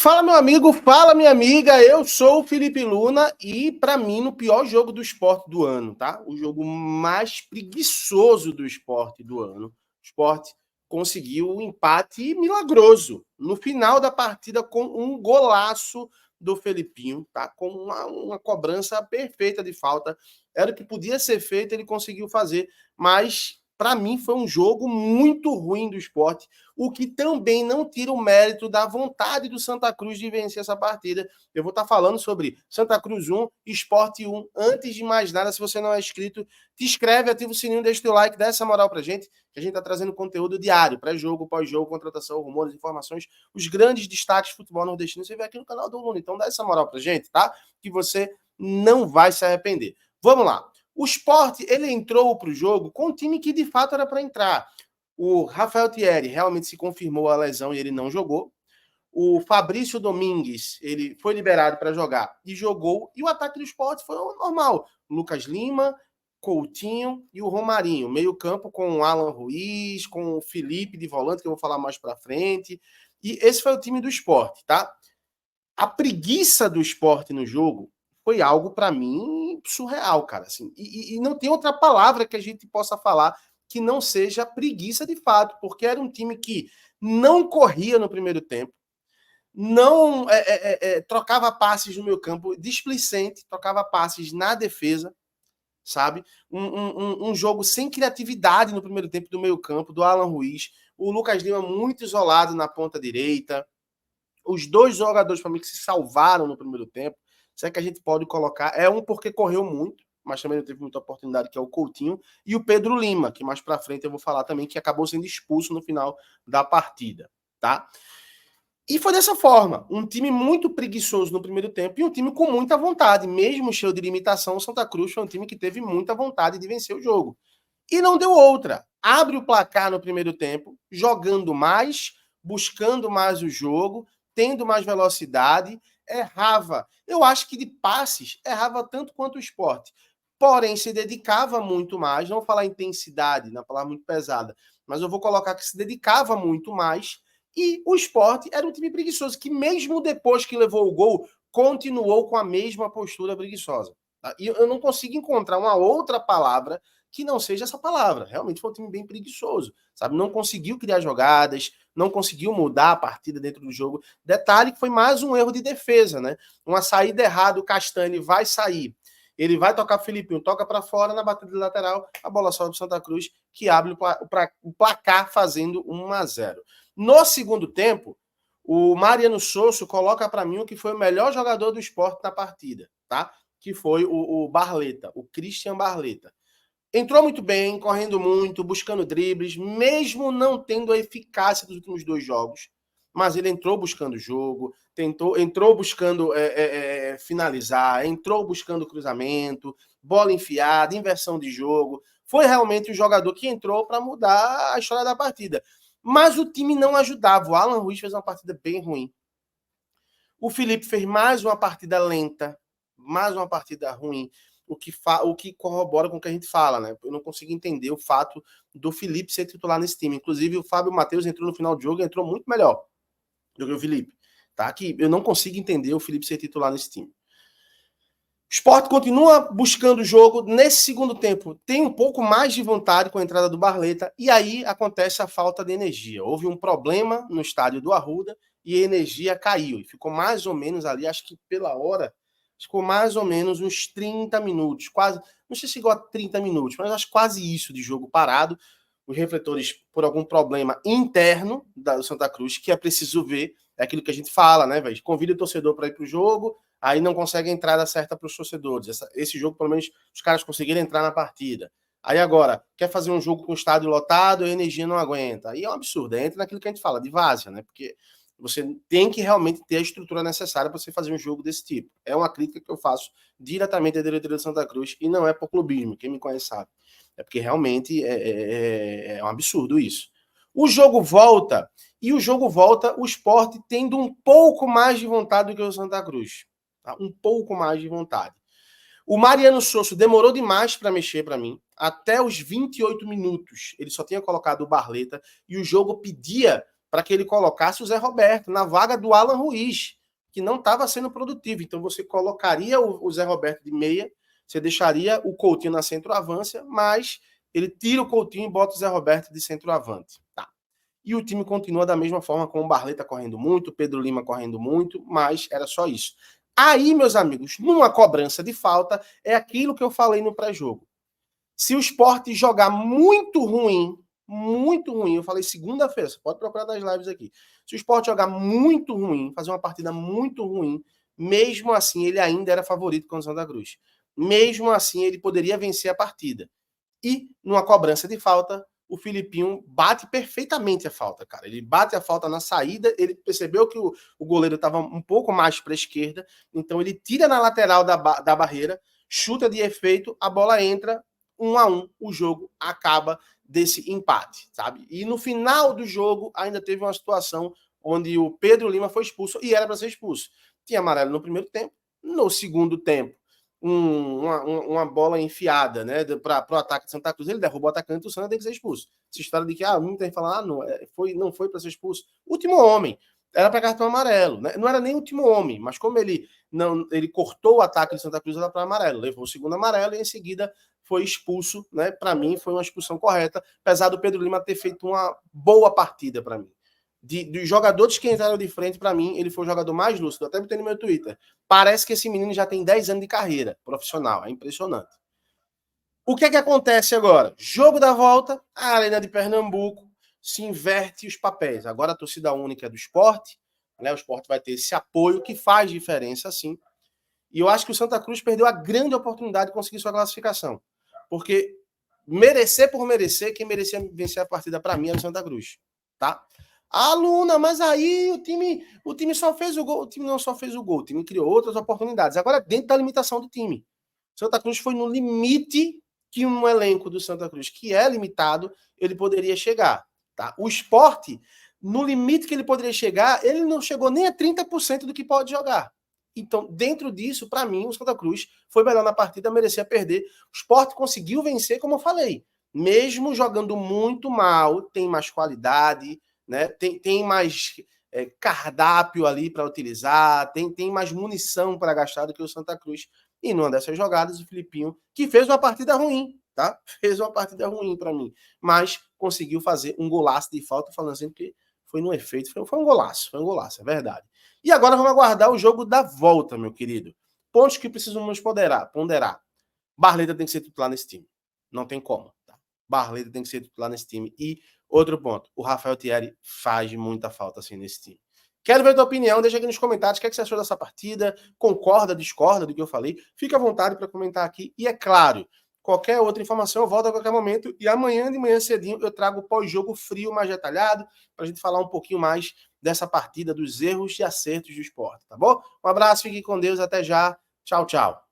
Fala, meu amigo, fala, minha amiga. Eu sou o Felipe Luna e, para mim, no pior jogo do esporte do ano, tá? O jogo mais preguiçoso do esporte do ano. O esporte conseguiu um empate milagroso no final da partida com um golaço do Felipinho, tá? Com uma cobrança perfeita de falta. Era o que podia ser feito, ele conseguiu fazer, mas para mim foi um jogo muito ruim do esporte, o que também não tira o mérito da vontade do Santa Cruz de vencer essa partida. Eu vou estar falando sobre Santa Cruz 1, Sport 1. Antes de mais nada, se você não é inscrito, te inscreve, ativa o sininho, deixa o teu like, dá essa moral pra gente, que a gente tá trazendo conteúdo diário, pré-jogo, pós-jogo, contratação, rumores, informações, os grandes destaques do futebol nordestino, você vê aqui no canal do Luna. Então dá essa moral pra gente, tá? Que você não vai se arrepender. Vamos lá. O Sport, ele entrou para o jogo com um time que de fato era para entrar. O Rafael Thierry realmente se confirmou a lesão e ele não jogou. O Fabrício Domingues, ele foi liberado para jogar e jogou. E o ataque do Sport foi normal. Lucas Lima, Coutinho e o Romarinho. Meio campo com o Alan Ruiz, com o Felipe de volante, que eu vou falar mais para frente. E esse foi o time do Sport, tá? A preguiça do Sport no jogo foi algo, para mim, surreal, cara. Assim, e não tem outra palavra que a gente possa falar que não seja preguiça de fato, porque era um time que não corria no primeiro tempo, não trocava passes no meio campo, displicente, trocava passes na defesa, sabe? Um jogo sem criatividade no primeiro tempo do meio campo, do Alan Ruiz, o Lucas Lima muito isolado na ponta direita, os dois jogadores para mim que se salvaram no primeiro tempo, se é que a gente pode colocar, é um porque correu muito, mas também não teve muita oportunidade, que é o Coutinho, e o Pedro Lima, que mais para frente eu vou falar também, que acabou sendo expulso no final da partida, tá? E foi dessa forma, um time muito preguiçoso no primeiro tempo e um time com muita vontade, mesmo cheio de limitação, o Santa Cruz foi um time que teve muita vontade de vencer o jogo. E não deu outra. Abre o placar no primeiro tempo, jogando mais, buscando mais o jogo, tendo mais velocidade, errava. Eu acho que de passes, errava tanto quanto o esporte. Porém, se dedicava muito mais, não vou falar intensidade, na palavra muito pesada, mas eu vou colocar que se dedicava muito mais. E o esporte era um time preguiçoso, que mesmo depois que levou o gol, continuou com a mesma postura preguiçosa. E eu não consigo encontrar uma outra palavra que não seja essa palavra. Realmente foi um time bem preguiçoso, sabe? Não conseguiu criar jogadas, não conseguiu mudar a partida dentro do jogo. Detalhe que foi mais um erro de defesa, né? Uma saída errada, o Castanhe vai sair. Ele vai tocar o Filipinho, toca para fora na batida de lateral, a bola sobe para Santa Cruz, que abre o placar fazendo 1-0. No segundo tempo, o Mariano Sosso coloca para mim o que foi o melhor jogador do esporte na partida, tá? Que foi o Barleta, o Christian Barleta. Entrou muito bem, correndo muito, buscando dribles, mesmo não tendo a eficácia dos últimos dois jogos. Mas ele entrou buscando o jogo, entrou buscando finalizar, entrou buscando cruzamento, bola enfiada, inversão de jogo. Foi realmente o jogador que entrou para mudar a história da partida. Mas o time não ajudava. O Alan Ruiz fez uma partida bem ruim. O Felipe fez mais uma partida lenta, mais uma partida ruim. O que corrobora com o que a gente fala, né? Eu não consigo entender o fato do Felipe ser titular nesse time. Inclusive, o Fábio Matheus entrou no final do jogo e entrou muito melhor do que o Felipe. Tá? Que eu não consigo entender o Felipe ser titular nesse time. O Sport continua buscando o jogo. Nesse segundo tempo, tem um pouco mais de vontade com a entrada do Barleta. E aí acontece a falta de energia. Houve um problema no estádio do Arruda e a energia caiu. E ficou mais ou menos ali, acho que pela hora, ficou mais ou menos uns 30 minutos, quase, não sei se chegou a 30 minutos, mas acho quase isso de jogo parado. Os refletores, por algum problema interno do Santa Cruz, que é preciso ver, é aquilo que a gente fala, né, velho? Convida o torcedor para ir para o jogo, aí não consegue a entrada certa para os torcedores. Esse jogo, pelo menos, os caras conseguiram entrar na partida. Aí agora, quer fazer um jogo com o estádio lotado, a energia não aguenta. Aí é um absurdo, entra naquilo que a gente fala, de várzea, né? Porque você tem que realmente ter a estrutura necessária para você fazer um jogo desse tipo. É uma crítica que eu faço diretamente à diretoria de Santa Cruz e não é por clubismo, quem me conhece sabe. É porque realmente é um absurdo isso. O jogo volta, o Sport tendo um pouco mais de vontade do que o Santa Cruz. Tá? Um pouco mais de vontade. O Mariano Sosso demorou demais para mexer para mim. Até os 28 minutos, ele só tinha colocado o Barleta e o jogo pedia para que ele colocasse o Zé Roberto na vaga do Alan Ruiz, que não estava sendo produtivo. Então você colocaria o Zé Roberto de meia, você deixaria o Coutinho na centroavância, mas ele tira o Coutinho e bota o Zé Roberto de centroavante. Tá. E o time continua da mesma forma, com o Barleta correndo muito, o Pedro Lima correndo muito, mas era só isso. Aí, meus amigos, numa cobrança de falta, é aquilo que eu falei no pré-jogo. Se o Sport jogar muito ruim, eu falei segunda-feira, você pode procurar das lives aqui. Se o Sport jogar muito ruim, fazer uma partida muito ruim, mesmo assim ele ainda era favorito com o Santa Cruz. Mesmo assim ele poderia vencer a partida. E numa cobrança de falta, o Filipinho bate perfeitamente a falta, cara. Ele bate a falta na saída, ele percebeu que o goleiro estava um pouco mais para a esquerda, então ele tira na lateral da barreira, chuta de efeito, a bola entra, 1-1, o jogo acaba desse empate, sabe? E no final do jogo ainda teve uma situação onde o Pedro Lima foi expulso e era para ser expulso. Tinha amarelo no primeiro tempo, no segundo tempo uma bola enfiada, né, para o ataque de Santa Cruz, ele derruba o atacante, o Santa tem que ser expulso. Essa história de que muita gente fala, não foi para ser expulso. Último homem, era para cartão amarelo, né? Não era nem o último homem, mas como ele cortou o ataque de Santa Cruz, era para amarelo, levou o segundo amarelo e em seguida foi expulso, né? Para mim foi uma expulsão correta, apesar do Pedro Lima ter feito uma boa partida para mim. Dos jogadores que entraram de frente, para mim, ele foi o jogador mais lúcido. Até botei no meu Twitter. Parece que esse menino já tem 10 anos de carreira profissional. É impressionante. O que é que acontece agora? Jogo da volta, a Arena de Pernambuco se inverte os papéis. Agora a torcida única é do Sport, né? O Sport vai ter esse apoio que faz diferença, sim. E eu acho que o Santa Cruz perdeu a grande oportunidade de conseguir sua classificação. Porque merecer por merecer, quem merecia vencer a partida para mim era o Santa Cruz, tá? Luna, mas aí o time só fez o gol. O time não só fez o gol, o time criou outras oportunidades. Agora, dentro da limitação do time. Santa Cruz foi no limite que um elenco do Santa Cruz, que é limitado, ele poderia chegar. Tá? O Sport, no limite que ele poderia chegar, ele não chegou nem a 30% do que pode jogar. Então, dentro disso, para mim, o Santa Cruz foi melhor na partida, merecia perder. O Sport conseguiu vencer, como eu falei. Mesmo jogando muito mal, tem mais qualidade, né? Tem mais cardápio ali para utilizar, tem mais munição para gastar do que o Santa Cruz. E numa dessas jogadas, o Filipinho, que fez uma partida ruim, tá? Fez uma partida ruim para mim, mas conseguiu fazer um golaço de falta, falando assim, porque foi no efeito, foi um golaço, é verdade. E agora vamos aguardar o jogo da volta, meu querido. Pontos que precisamos ponderar. Barleta tem que ser titular nesse time. Não tem como. Tá? Barleta tem que ser titular nesse time. E outro ponto, o Rafael Thierry faz muita falta assim nesse time. Quero ver a tua opinião, deixa aqui nos comentários o que, é que você achou dessa partida, concorda, discorda do que eu falei, fica à vontade para comentar aqui, e é claro, qualquer outra informação eu volto a qualquer momento, e amanhã de manhã cedinho eu trago o pós-jogo frio mais detalhado, para a gente falar um pouquinho mais dessa partida, dos erros e acertos do Sport, tá bom? Um abraço, fique com Deus, até já, tchau, tchau.